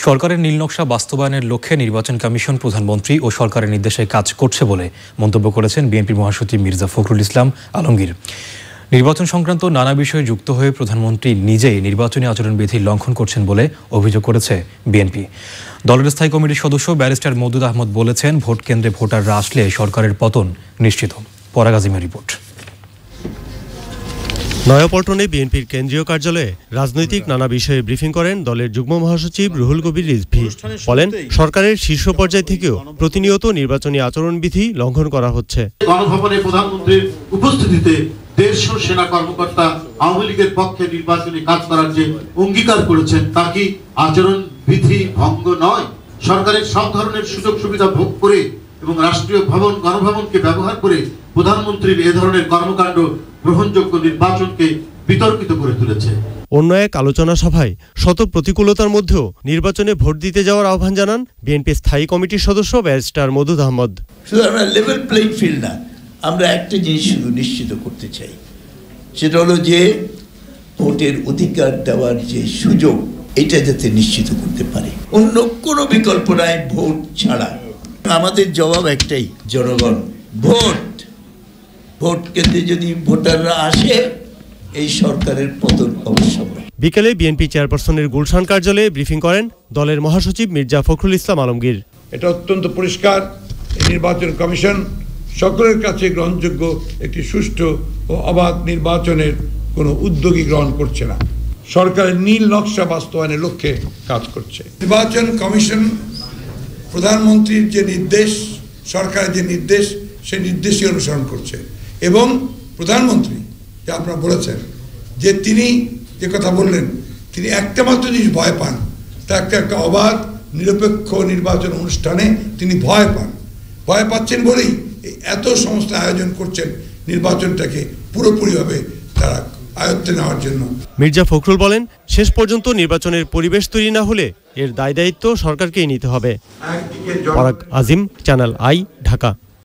সরকারের নীলনকশা বাস্তবায়নের লক্ষ্যে নির্বাচন কমিশন প্রধানমন্ত্রী ও সরকারের নির্দেশে কাজ করছে বলে মন্তব্য করেছেন বিএনপির মহাসচিব মির্জা ফখরুল ইসলাম আলমগীর। নির্বাচন সংক্রান্ত নানা বিষয়ে যুক্ত হয়ে প্রধানমন্ত্রী নিজেই নির্বাচনী আচরণবিধি লঙ্ঘন করছেন বলে অভিযোগ করেছে বিএনপি। দলের স্থায়ী কমিটির সদস্য ব্যারিস্টার মওদুদ আহমদ বলেছেন, ভোট কেন্দ্রে ভোটাররা আসলে সরকারের পতন নিশ্চিত। পরাগ আজিমের রিপোর্ট। নয়াপল্টনে বিএনপির কেন্দ্রীয় কার্যালয়ে রাজনৈতিক নানা বিষয়ে ব্রিফিং করেন দলের যুগ্ম মহাসচিব রুহুল কবির রিজভী। বলেন, সরকারের শীর্ষ পর্যায় থেকেও প্রতিনিয়ত নির্বাচনী আচরণবিধি লঙ্ঘন করা হচ্ছে। গণভবনে প্রধানমন্ত্রীর উপস্থিতিতে 150 সেনা কর্মকর্তা আওয়ামী লীগের পক্ষে নির্বাচনী কাজ করার যে অঙ্গীকার করেছেন তা কি আচরণবিধি ভঙ্গ নয়? সরকারের সব ধরনের সুযোগ সুবিধা ভোগ করে এবং রাষ্ট্রীয় ভবন গণভবনকে ব্যবহার করে প্রধানমন্ত্রীর এ ধরনের কর্মকাণ্ড গ্রহণযোগ্য নির্বাচনকে বিতর্কিত করে তুলেছে। অন্য এক আলোচনা সভায় শত প্রতিকূলতার মধ্যেও নির্বাচনে ভোট দিতে যাওয়ার আহ্বান জানান বিএনপি স্থায়ী কমিটির সদস্য ব্যারিস্টার মওদুদ আহমদ। শুধু আমরা লেভেল প্লেইং ফিল্ড না, আমরা একটা জিনিস শুধু নিশ্চিত করতে চাই, সেটা হলো যে ভোটের অধিকার দেওয়ার যে সুযোগ, এটা যাতে নিশ্চিত করতে পারে। অন্য কোনো বিকল্প নাই ভোট ছাড়া। আমাদের জবাব একটাই, জনগণ ভোট কেন্দ্রে যদি ভোটাররা আসে, এই সরকারের পতন অবশ্যই। বিকেলে বিএনপি চেয়ারপারসনের গুলশান কার্যালয়ে ব্রিফিং করেন দলের মহাসচিব মির্জা ফখরুল ইসলাম আলমগীর। এটা অত্যন্ত পরিষ্কার, এই নির্বাচন কমিশন সকলের কাছে গ্রহণযোগ্য একটি সুষ্ঠু ও অবাধ নির্বাচনের কোনো উদ্যোগই গ্রহণ করছে না। সরকারের নীল নকশা বাস্তবায়নের লক্ষ্যে কাজ করছে। নির্বাচন কমিশন প্রধানমন্ত্রীর যে নির্দেশ, সরকারের যে নির্দেশ, সেই নির্দেশই অনুসরণ করছে। এবং প্রধানমন্ত্রী যে আপনারা বলেছেন যে তিনি যে কথা বললেন, তিনি একটা মাত্র জিনিস ভয় পান, তা একটা অবাধ নিরপেক্ষ নির্বাচন অনুষ্ঠানে তিনি ভয় পাচ্ছেন বলেই এত সমস্ত আয়োজন করছেন নির্বাচনটাকে পুরোপুরিভাবে তারা আয়ত্তে নেওয়ার জন্য। মির্জা ফখরুল বলেন, শেষ পর্যন্ত নির্বাচনের পরিবেশ তৈরি না হলে এর দায় দায়িত্ব সরকারকেই নিতে হবে। পরাগ আজিম, চ্যানেল আই, ঢাকা।